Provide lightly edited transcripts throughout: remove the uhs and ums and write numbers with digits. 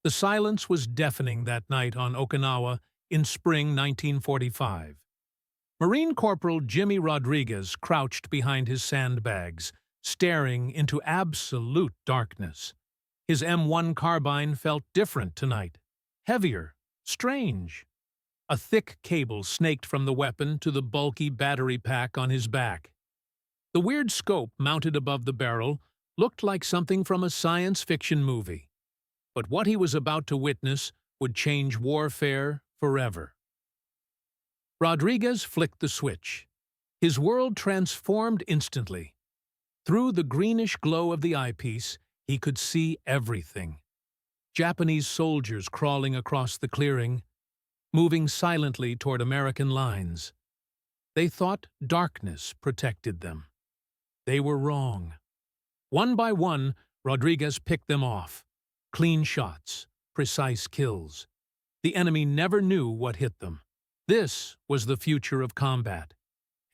The silence was deafening that night on Okinawa in spring 1945. Marine Corporal Jimmy Rodriguez crouched behind his sandbags, staring into absolute darkness. His M1 carbine felt different tonight. Heavier, strange. A thick cable snaked from the weapon to the bulky battery pack on his back. The weird scope mounted above the barrel looked like something from a science fiction movie. But what he was about to witness would change warfare forever. Rodriguez flicked the switch. His world transformed instantly. Through the greenish glow of the eyepiece, he could see everything. Japanese soldiers crawling across the clearing, moving silently toward American lines. They thought darkness protected them. They were wrong. One by one, Rodriguez picked them off. Clean shots, precise kills. The enemy never knew what hit them. This was the future of combat,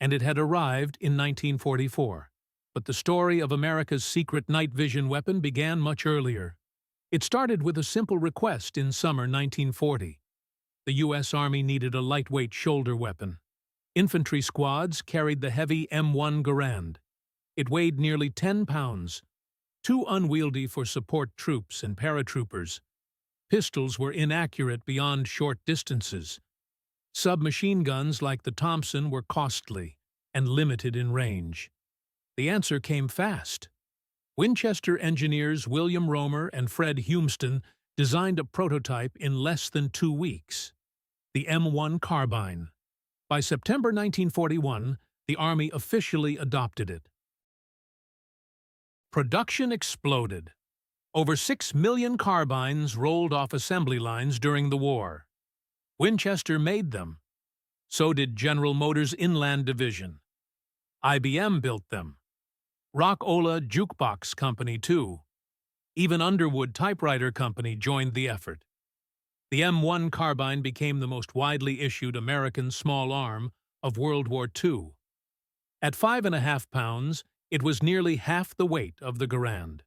and it had arrived in 1944. But the story of America's secret night vision weapon began much earlier. It started with a simple request in summer 1940. The U.S. Army needed a lightweight shoulder weapon. Infantry squads carried the heavy M1 Garand. It weighed nearly 10 pounds, too unwieldy for support troops and paratroopers. Pistols were inaccurate beyond short distances. Submachine guns like the Thompson were costly and limited in range. The answer came fast. Winchester engineers William Romer and Fred Humston designed a prototype in less than 2 weeks. The M1 carbine. By September 1941, the Army officially adopted it. Production exploded. Over 6 million carbines rolled off assembly lines during the war. Winchester made them. So did General Motors' Inland Division. IBM built them. Rock-Ola Jukebox Company, too. Even Underwood Typewriter Company joined the effort. The M1 carbine became the most widely issued American small arm of World War II. At 5.5 pounds, it was nearly half the weight of the Garand.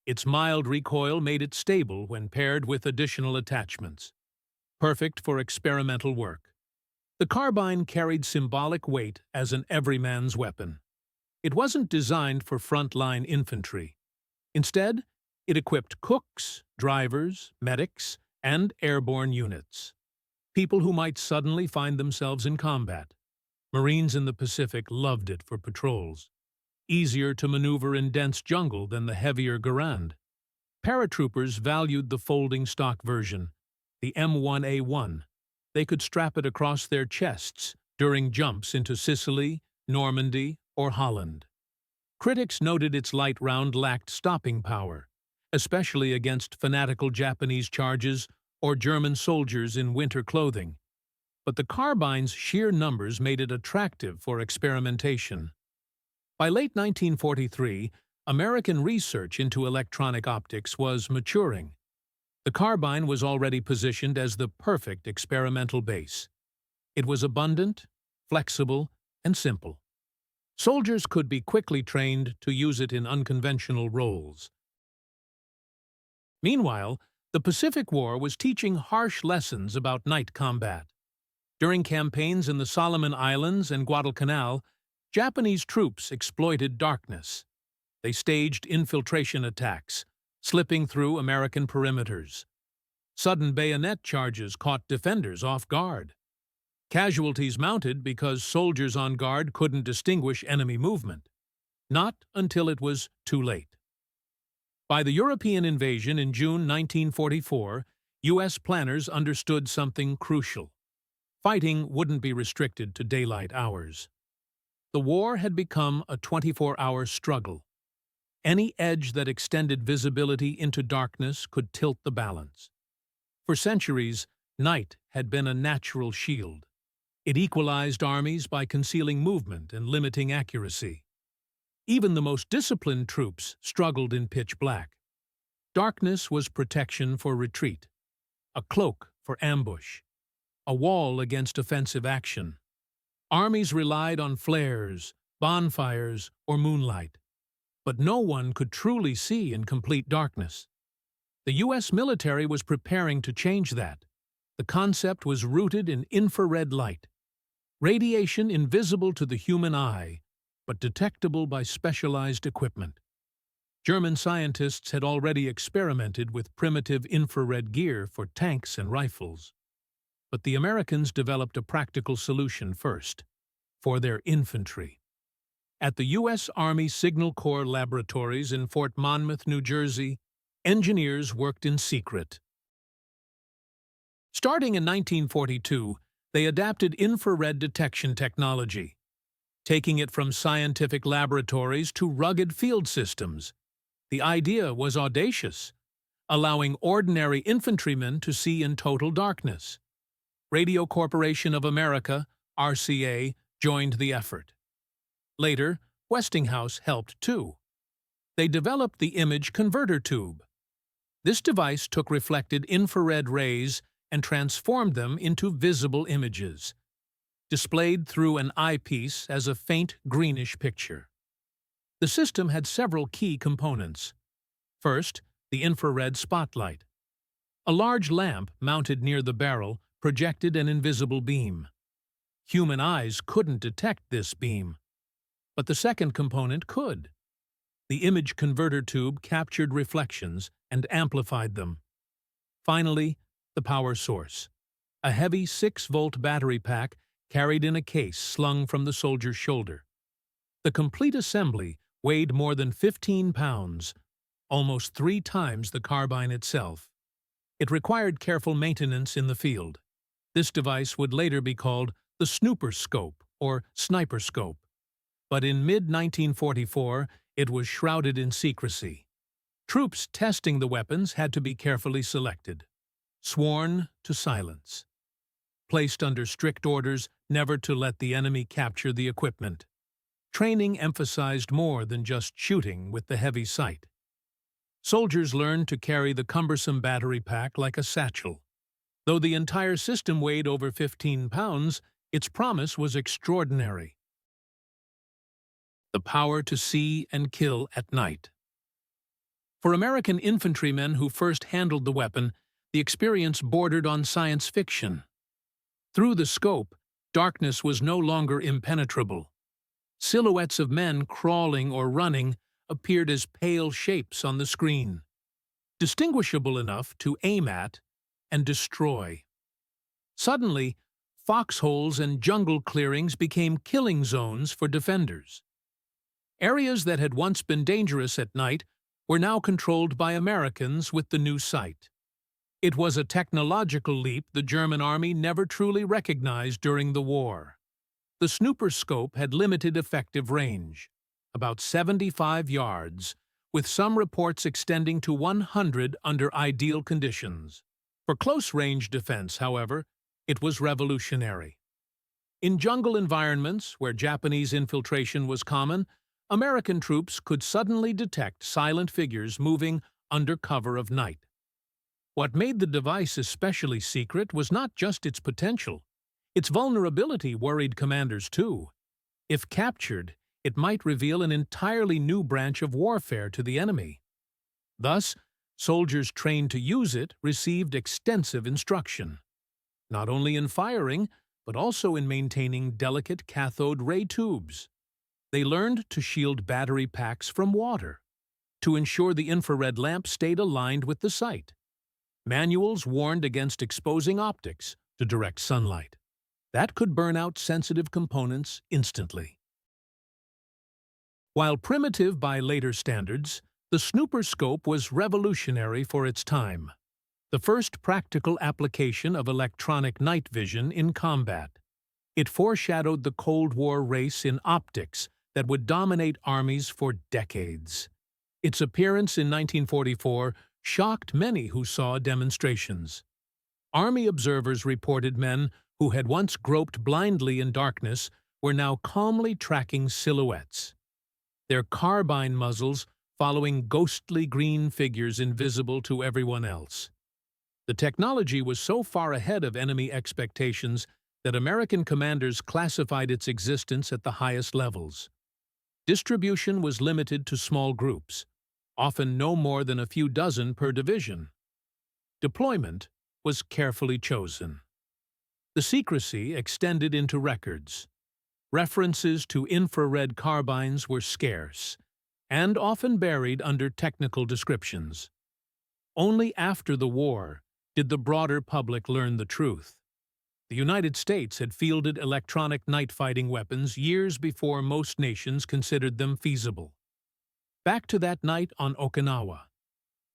Its mild recoil made it stable when paired with additional attachments. Perfect for experimental work. The carbine carried symbolic weight as an everyman's weapon. It wasn't designed for front-line infantry. Instead, it equipped cooks, drivers, medics, and airborne units. People who might suddenly find themselves in combat. Marines in the Pacific loved it for patrols. Easier to maneuver in dense jungle than the heavier Garand. Paratroopers valued the folding stock version, the M1A1. They could strap it across their chests during jumps into Sicily, Normandy, or Holland. Critics noted its light round lacked stopping power, especially against fanatical Japanese charges or German soldiers in winter clothing. But the carbine's sheer numbers made it attractive for experimentation. By late 1943, American research into electronic optics was maturing. The carbine was already positioned as the perfect experimental base. It was abundant, flexible, and simple. Soldiers could be quickly trained to use it in unconventional roles. Meanwhile, the Pacific War was teaching harsh lessons about night combat. During campaigns in the Solomon Islands and Guadalcanal, Japanese troops exploited darkness. They staged infiltration attacks, slipping through American perimeters. Sudden bayonet charges caught defenders off guard. Casualties mounted because soldiers on guard couldn't distinguish enemy movement. Not until it was too late. By the European invasion in June 1944, U.S. planners understood something crucial. Fighting wouldn't be restricted to daylight hours. The war had become a 24-hour struggle. Any edge that extended visibility into darkness could tilt the balance. For centuries, night had been a natural shield. It equalized armies by concealing movement and limiting accuracy. Even the most disciplined troops struggled in pitch black. Darkness was protection for retreat, a cloak for ambush, a wall against offensive action. Armies relied on flares, bonfires, or moonlight. But no one could truly see in complete darkness. The U.S. military was preparing to change that. The concept was rooted in infrared light, radiation invisible to the human eye, but detectable by specialized equipment. German scientists had already experimented with primitive infrared gear for tanks and rifles. But the Americans developed a practical solution first, for their infantry. At the U.S. Army Signal Corps laboratories in Fort Monmouth, New Jersey, engineers worked in secret. Starting in 1942, they adapted infrared detection technology, taking it from scientific laboratories to rugged field systems. The idea was audacious, allowing ordinary infantrymen to see in total darkness. Radio Corporation of America, RCA, joined the effort. Later, Westinghouse helped too. They developed the image converter tube. This device took reflected infrared rays and transformed them into visible images, displayed through an eyepiece as a faint greenish picture. The system had several key components. First, the infrared spotlight. A large lamp mounted near the barrel projected an invisible beam. Human eyes couldn't detect this beam, but the second component could. The image converter tube captured reflections and amplified them. Finally, the power source. A heavy 6-volt battery pack carried in a case slung from the soldier's shoulder. The complete assembly weighed more than 15 pounds, almost 3 times the carbine itself. It required careful maintenance in the field. This device would later be called the snooper scope or sniper scope. But in mid-1944, it was shrouded in secrecy. Troops testing the weapons had to be carefully selected, sworn to silence, placed under strict orders never to let the enemy capture the equipment. Training emphasized more than just shooting with the heavy sight. Soldiers learned to carry the cumbersome battery pack like a satchel. Though the entire system weighed over 15 pounds, its promise was extraordinary. The power to see and kill at night. For American infantrymen who first handled the weapon, the experience bordered on science fiction. Through the scope, darkness was no longer impenetrable. Silhouettes of men crawling or running appeared as pale shapes on the screen, distinguishable enough to aim at and destroy. Suddenly, foxholes and jungle clearings became killing zones for defenders. Areas that had once been dangerous at night were now controlled by Americans with the new sight. It was a technological leap the German army never truly recognized during the war. The snooper scope had limited effective range, about 75 yards, with some reports extending to 100 under ideal conditions. For close-range defense, however, it was revolutionary. In jungle environments where Japanese infiltration was common, American troops could suddenly detect silent figures moving under cover of night. What made the device especially secret was not just its potential. Its vulnerability worried commanders too. If captured, it might reveal an entirely new branch of warfare to the enemy. Thus, soldiers trained to use it received extensive instruction, not only in firing, but also in maintaining delicate cathode ray tubes. They learned to shield battery packs from water, to ensure the infrared lamp stayed aligned with the sight. Manuals warned against exposing optics to direct sunlight. That could burn out sensitive components instantly. While primitive by later standards, the snooper scope was revolutionary for its time, the first practical application of electronic night vision in combat. It foreshadowed the Cold War race in optics that would dominate armies for decades. Its appearance in 1944 shocked many who saw demonstrations. Army observers reported men who had once groped blindly in darkness were now calmly tracking silhouettes, their carbine muzzles following ghostly green figures invisible to everyone else. The technology was so far ahead of enemy expectations that American commanders classified its existence at the highest levels. Distribution was limited to small groups, often no more than a few dozen per division. Deployment was carefully chosen. The secrecy extended into records. References to infrared carbines were scarce and often buried under technical descriptions. Only after the war did the broader public learn the truth. The United States had fielded electronic night fighting weapons years before most nations considered them feasible. Back to that night on Okinawa.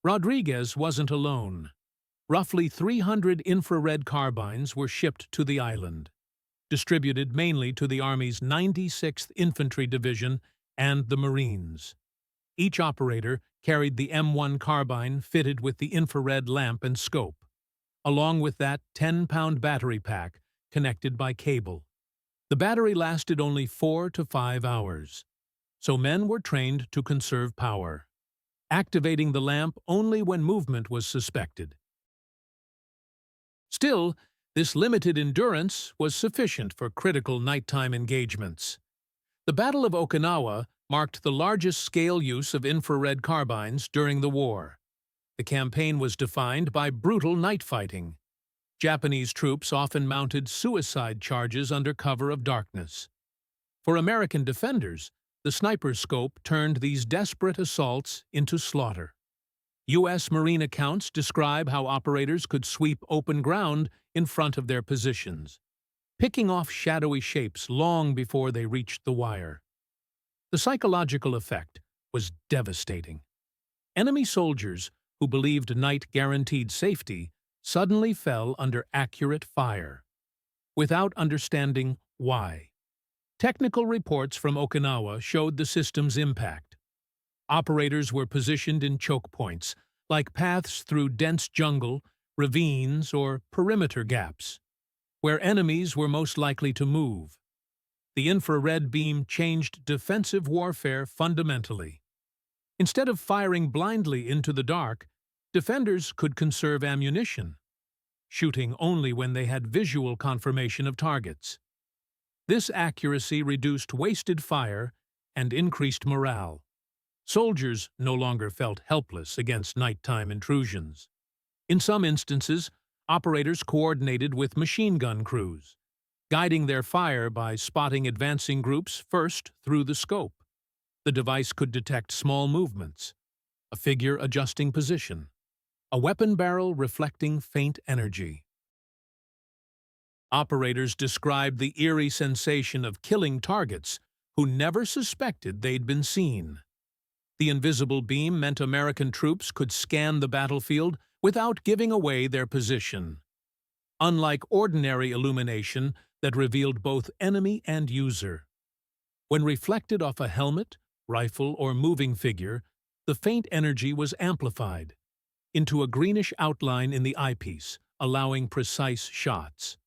Rodriguez wasn't alone. Roughly 300 infrared carbines were shipped to the island, distributed mainly to the Army's 96th Infantry Division and the Marines. Each operator carried the M1 carbine fitted with the infrared lamp and scope, along with that 10-pound battery pack connected by cable. The battery lasted only 4 to 5 hours, so men were trained to conserve power, activating the lamp only when movement was suspected. Still, this limited endurance was sufficient for critical nighttime engagements. The Battle of Okinawa marked the largest-scale use of infrared carbines during the war. The campaign was defined by brutal night fighting. Japanese troops often mounted suicide charges under cover of darkness. For American defenders, the sniper scope turned these desperate assaults into slaughter. U.S. Marine accounts describe how operators could sweep open ground in front of their positions, picking off shadowy shapes long before they reached the wire. The psychological effect was devastating. Enemy soldiers, who believed night guaranteed safety, suddenly fell under accurate fire, without understanding why. Technical reports from Okinawa showed the system's impact. Operators were positioned in choke points, like paths through dense jungle, ravines, or perimeter gaps, where enemies were most likely to move. The infrared beam changed defensive warfare fundamentally. Instead of firing blindly into the dark, defenders could conserve ammunition, shooting only when they had visual confirmation of targets. This accuracy reduced wasted fire and increased morale. Soldiers no longer felt helpless against nighttime intrusions. In some instances, operators coordinated with machine gun crews, guiding their fire by spotting advancing groups first through the scope. The device could detect small movements, a figure adjusting position, a weapon barrel reflecting faint energy. Operators described the eerie sensation of killing targets who never suspected they'd been seen. The invisible beam meant American troops could scan the battlefield without giving away their position. Unlike ordinary illumination that revealed both enemy and user. When reflected off a helmet, rifle, or moving figure, the faint energy was amplified into a greenish outline in the eyepiece, allowing precise shots.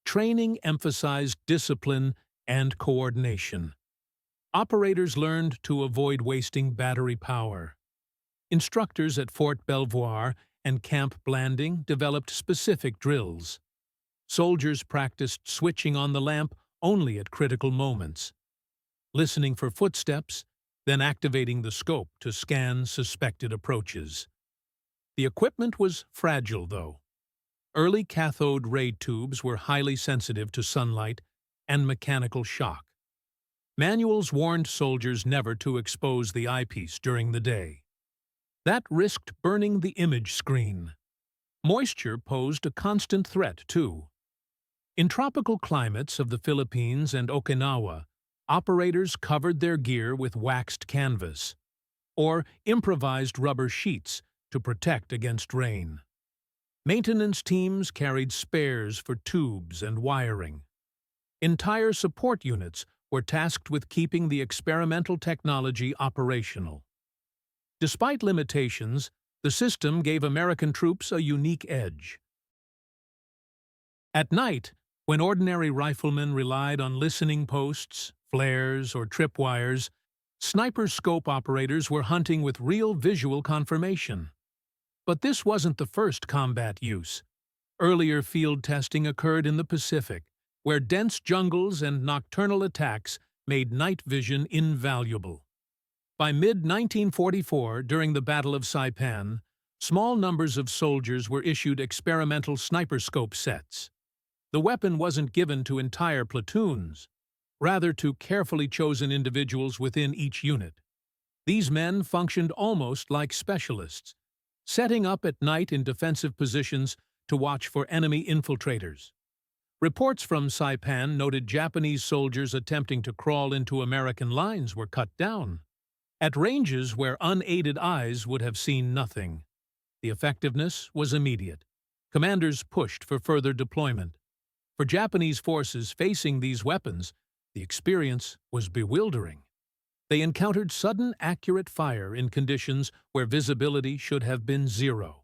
Training emphasized discipline and coordination. Operators learned to avoid wasting battery power. Instructors at Fort Belvoir and Camp Blanding developed specific drills. Soldiers practiced switching on the lamp only at critical moments, listening for footsteps, then activating the scope to scan suspected approaches. The equipment was fragile, though. Early cathode ray tubes were highly sensitive to sunlight and mechanical shock. Manuals warned soldiers never to expose the eyepiece during the day. That risked burning the image screen. Moisture posed a constant threat, too. In tropical climates of the Philippines and Okinawa, operators covered their gear with waxed canvas or improvised rubber sheets to protect against rain. Maintenance teams carried spares for tubes and wiring. Entire support units were tasked with keeping the experimental technology operational. Despite limitations, the system gave American troops a unique edge. At night, when ordinary riflemen relied on listening posts, flares, or tripwires, sniper scope operators were hunting with real visual confirmation. But this wasn't the first combat use. Earlier field testing occurred in the Pacific, where dense jungles and nocturnal attacks made night vision invaluable. By mid-1944, during the Battle of Saipan, small numbers of soldiers were issued experimental sniper scope sets. The weapon wasn't given to entire platoons, rather to carefully chosen individuals within each unit. These men functioned almost like specialists, setting up at night in defensive positions to watch for enemy infiltrators. Reports from Saipan noted Japanese soldiers attempting to crawl into American lines were cut down, at ranges where unaided eyes would have seen nothing. The effectiveness was immediate. Commanders pushed for further deployment. For Japanese forces facing these weapons, the experience was bewildering. They encountered sudden, accurate fire in conditions where visibility should have been zero.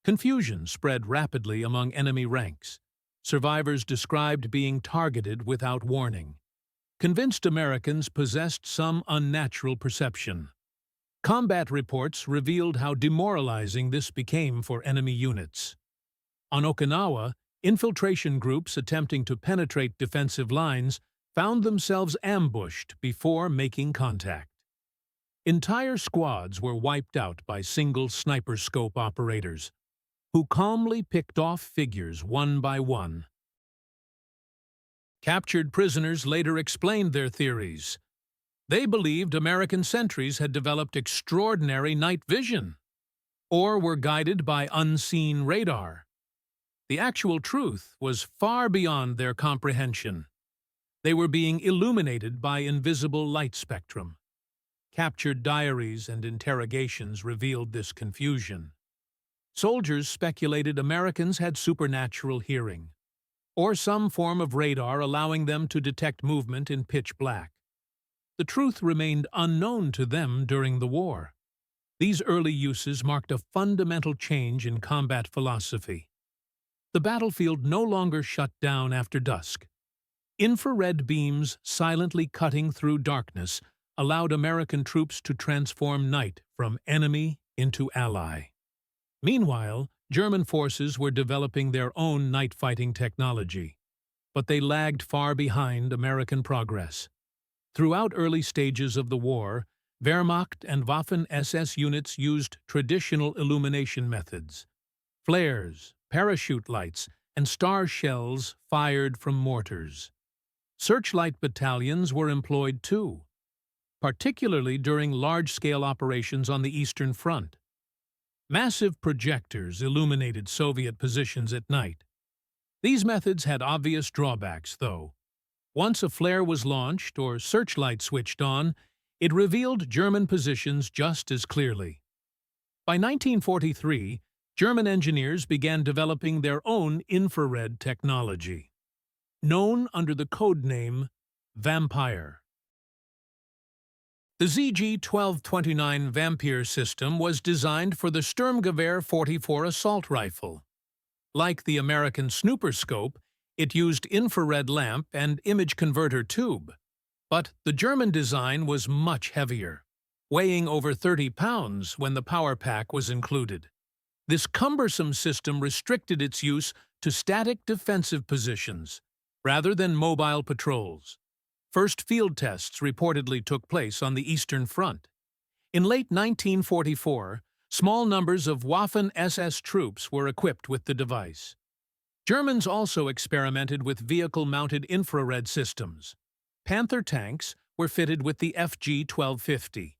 Confusion spread rapidly among enemy ranks. Survivors described being targeted without warning. Convinced Americans possessed some unnatural perception. Combat reports revealed how demoralizing this became for enemy units. On Okinawa, infiltration groups attempting to penetrate defensive lines found themselves ambushed before making contact. Entire squads were wiped out by single sniper scope operators, who calmly picked off figures one by one. Captured prisoners later explained their theories. They believed American sentries had developed extraordinary night vision, or were guided by unseen radar. The actual truth was far beyond their comprehension. They were being illuminated by invisible light spectrum. Captured diaries and interrogations revealed this confusion. Soldiers speculated Americans had supernatural hearing, or some form of radar allowing them to detect movement in pitch black. The truth remained unknown to them during the war. These early uses marked a fundamental change in combat philosophy. The battlefield no longer shut down after dusk. Infrared beams silently cutting through darkness allowed American troops to transform night from enemy into ally. Meanwhile, German forces were developing their own night-fighting technology, but they lagged far behind American progress. Throughout early stages of the war, Wehrmacht and Waffen-SS units used traditional illumination methods. Flares, parachute lights, and star shells fired from mortars. Searchlight battalions were employed too, particularly during large-scale operations on the Eastern Front. Massive projectors illuminated Soviet positions at night. These methods had obvious drawbacks, though. Once a flare was launched or searchlight switched on, it revealed German positions just as clearly. By 1943, German engineers began developing their own infrared technology, known under the code name Vampire. The ZG-1229 Vampire system was designed for the Sturmgewehr 44 assault rifle. Like the American snooper scope, it used infrared lamp and image converter tube. But the German design was much heavier, weighing over 30 pounds when the power pack was included. This cumbersome system restricted its use to static defensive positions, rather than mobile patrols. First field tests reportedly took place on the Eastern Front. In late 1944, small numbers of Waffen-SS troops were equipped with the device. Germans also experimented with vehicle-mounted infrared systems. Panther tanks were fitted with the FG-1250,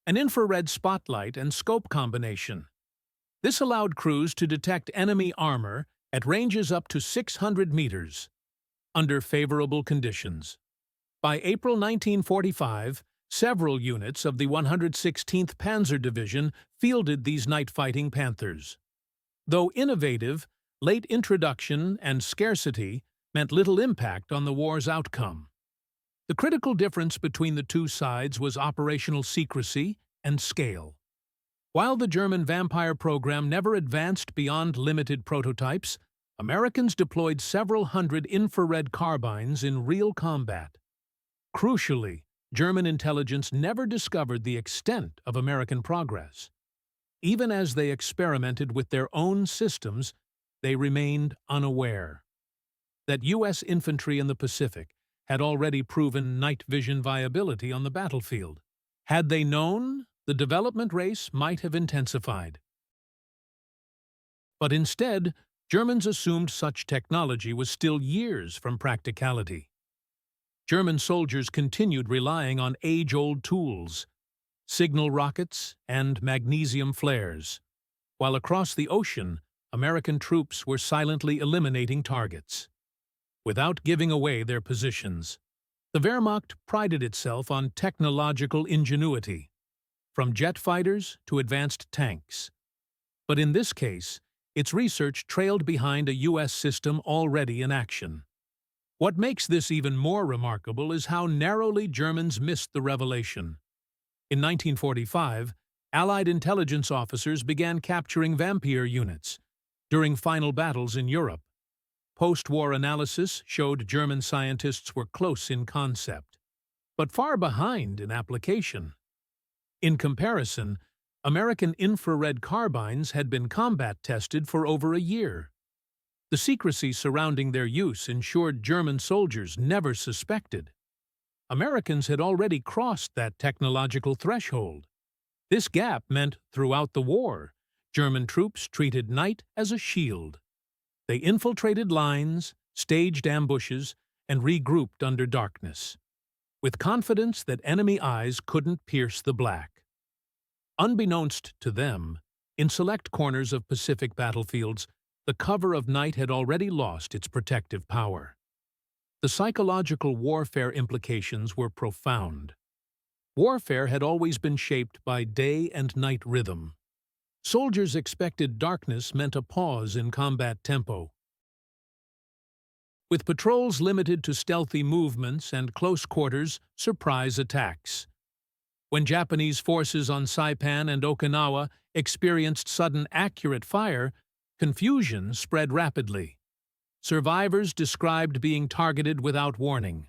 an infrared spotlight and scope combination. This allowed crews to detect enemy armor at ranges up to 600 meters, under favorable conditions. By April 1945, several units of the 116th Panzer Division fielded these night-fighting Panthers. Though innovative, late introduction and scarcity meant little impact on the war's outcome. The critical difference between the two sides was operational secrecy and scale. While the German Vampire program never advanced beyond limited prototypes, Americans deployed several hundred infrared carbines in real combat. Crucially, German intelligence never discovered the extent of American progress. Even as they experimented with their own systems, they remained unaware that U.S. infantry in the Pacific had already proven night vision viability on the battlefield. Had they known, the development race might have intensified. But instead, Germans assumed such technology was still years from practicality. German soldiers continued relying on age-old tools, signal rockets and magnesium flares, while across the ocean, American troops were silently eliminating targets. Without giving away their positions, the Wehrmacht prided itself on technological ingenuity, from jet fighters to advanced tanks. But in this case, its research trailed behind a U.S. system already in action. What makes this even more remarkable is how narrowly Germans missed the revelation. In 1945, Allied intelligence officers began capturing Vampire units during final battles in Europe. Post-war analysis showed German scientists were close in concept, but far behind in application. In comparison, American infrared carbines had been combat tested for over a year. The secrecy surrounding their use ensured German soldiers never suspected. Americans had already crossed that technological threshold. This gap meant throughout the war, German troops treated night as a shield. They infiltrated lines, staged ambushes, and regrouped under darkness, with confidence that enemy eyes couldn't pierce the black. Unbeknownst to them, in select corners of Pacific battlefields, the cover of night had already lost its protective power. The psychological warfare implications were profound. Warfare had always been shaped by day and night rhythm. Soldiers expected darkness meant a pause in combat tempo. With patrols limited to stealthy movements and close quarters, surprise attacks. When Japanese forces on Saipan and Okinawa experienced sudden accurate fire, confusion spread rapidly. Survivors described being targeted without warning.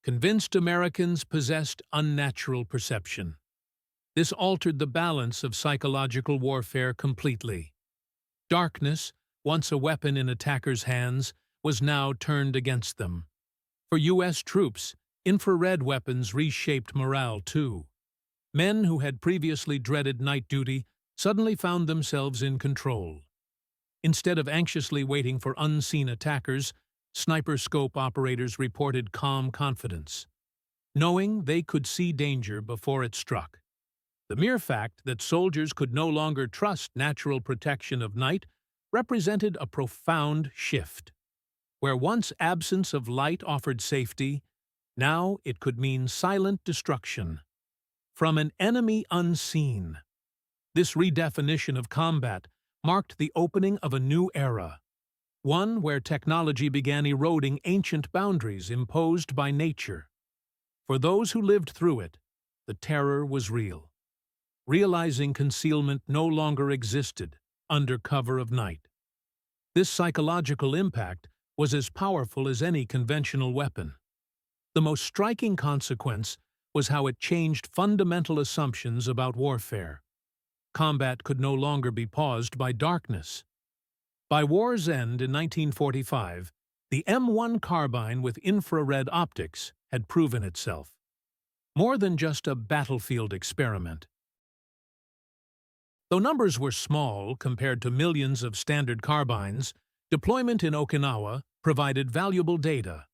Convinced Americans possessed unnatural perception. This altered the balance of psychological warfare completely. Darkness, once a weapon in attackers' hands, was now turned against them. For U.S. troops, infrared weapons reshaped morale too. Men who had previously dreaded night duty suddenly found themselves in control. Instead of anxiously waiting for unseen attackers, sniper scope operators reported calm confidence, knowing they could see danger before it struck. The mere fact that soldiers could no longer trust natural protection of night represented a profound shift. Where once absence of light offered safety, now it could mean silent destruction. From an enemy unseen. This redefinition of combat marked the opening of a new era, one where technology began eroding ancient boundaries imposed by nature. For those who lived through it, the terror was real. Realizing concealment no longer existed under cover of night. This psychological impact was as powerful as any conventional weapon. The most striking consequence was how it changed fundamental assumptions about warfare. Combat could no longer be paused by darkness. By war's end in 1945, the M1 carbine with infrared optics had proven itself. More than just a battlefield experiment. Though numbers were small compared to millions of standard carbines, deployment in Okinawa provided valuable data.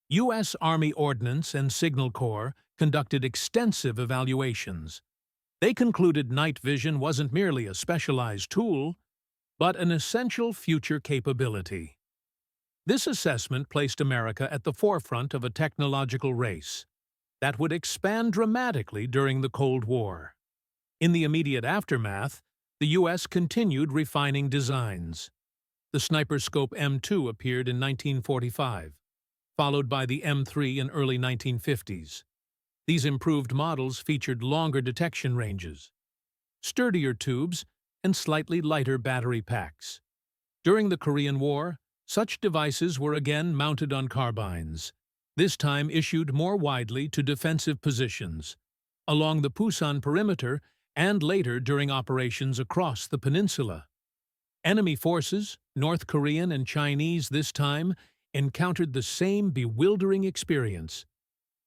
U.S. Army Ordnance and Signal Corps conducted extensive evaluations. They concluded night vision wasn't merely a specialized tool, but an essential future capability. This assessment placed America at the forefront of a technological race that would expand dramatically during the Cold War. In the immediate aftermath, the U.S. continued refining designs. The Sniper Scope M2 appeared in 1945, followed by the M3 in early 1950s. These improved models featured longer detection ranges, sturdier tubes, and slightly lighter battery packs. During the Korean War, such devices were again mounted on carbines, this time issued more widely to defensive positions, along the Pusan perimeter and later during operations across the peninsula. Enemy forces, North Korean and Chinese this time, encountered the same bewildering experience.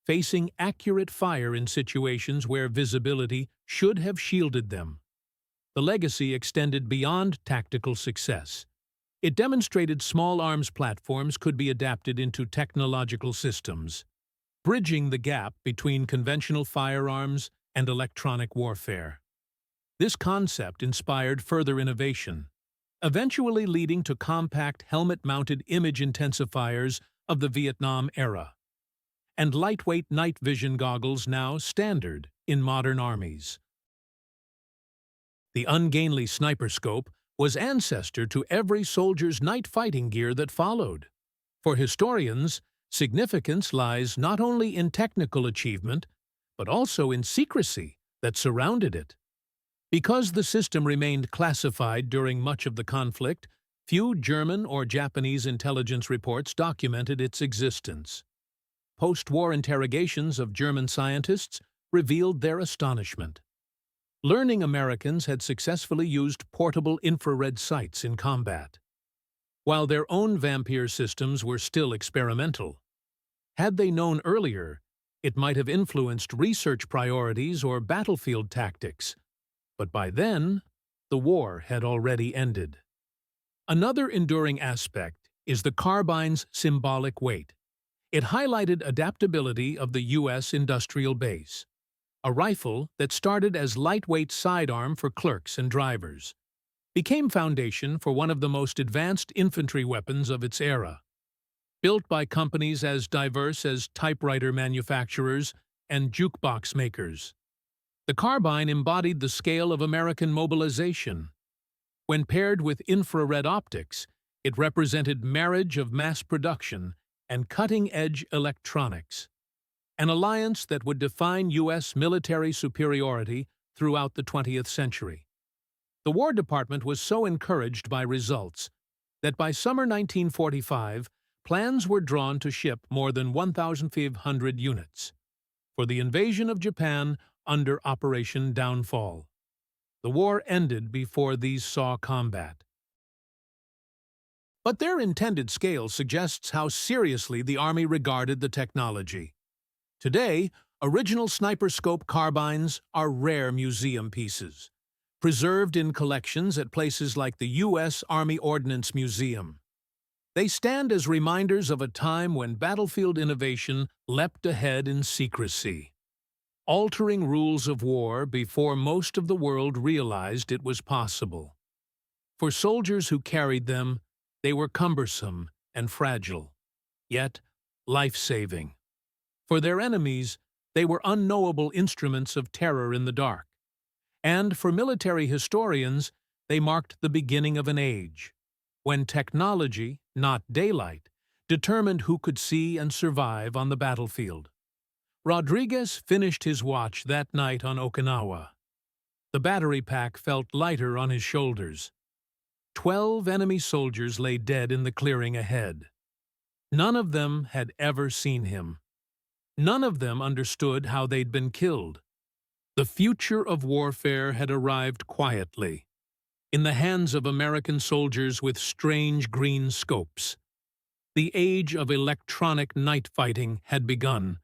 facing accurate fire in situations where visibility should have shielded them. The legacy extended beyond tactical success. It demonstrated small arms platforms could be adapted into technological systems, bridging the gap between conventional firearms and electronic warfare. This concept inspired further innovation, eventually leading to compact helmet-mounted image intensifiers of the Vietnam era, and lightweight night vision goggles now standard in modern armies. The ungainly sniper scope was ancestor to every soldier's night fighting gear that followed. For historians, significance lies not only in technical achievement, but also in secrecy that surrounded it. Because the system remained classified during much of the conflict, few German or Japanese intelligence reports documented its existence. Post-war interrogations of German scientists revealed their astonishment. Learning Americans had successfully used portable infrared sights in combat, while their own Vampire systems were still experimental. Had they known earlier, it might have influenced research priorities or battlefield tactics, but by then, the war had already ended. Another enduring aspect is the carbine's symbolic weight. It highlighted adaptability of the U.S. industrial base. A rifle that started as lightweight sidearm for clerks and drivers became foundation for one of the most advanced infantry weapons of its era. Built by companies as diverse as typewriter manufacturers and jukebox makers, the carbine embodied the scale of American mobilization. When paired with infrared optics, it represented marriage of mass production and cutting-edge electronics, an alliance that would define U.S. military superiority throughout the 20th century. The War Department was so encouraged by results that by summer 1945, plans were drawn to ship more than 1,500 units for the invasion of Japan under Operation Downfall. The war ended before these saw combat. But their intended scale suggests how seriously the Army regarded the technology. Today, original sniper scope carbines are rare museum pieces, preserved in collections at places like the U.S. Army Ordnance Museum. They stand as reminders of a time when battlefield innovation leapt ahead in secrecy, altering rules of war before most of the world realized it was possible. For soldiers who carried them, they were cumbersome and fragile, yet life-saving. For their enemies, they were unknowable instruments of terror in the dark. And for military historians, they marked the beginning of an age, when technology, not daylight, determined who could see and survive on the battlefield. Rodriguez finished his watch that night on Okinawa. The battery pack felt lighter on his shoulders. 12 enemy soldiers lay dead in the clearing ahead. None of them had ever seen him. None of them understood how they'd been killed. The future of warfare had arrived quietly, in the hands of American soldiers with strange green scopes. The age of electronic night fighting had begun,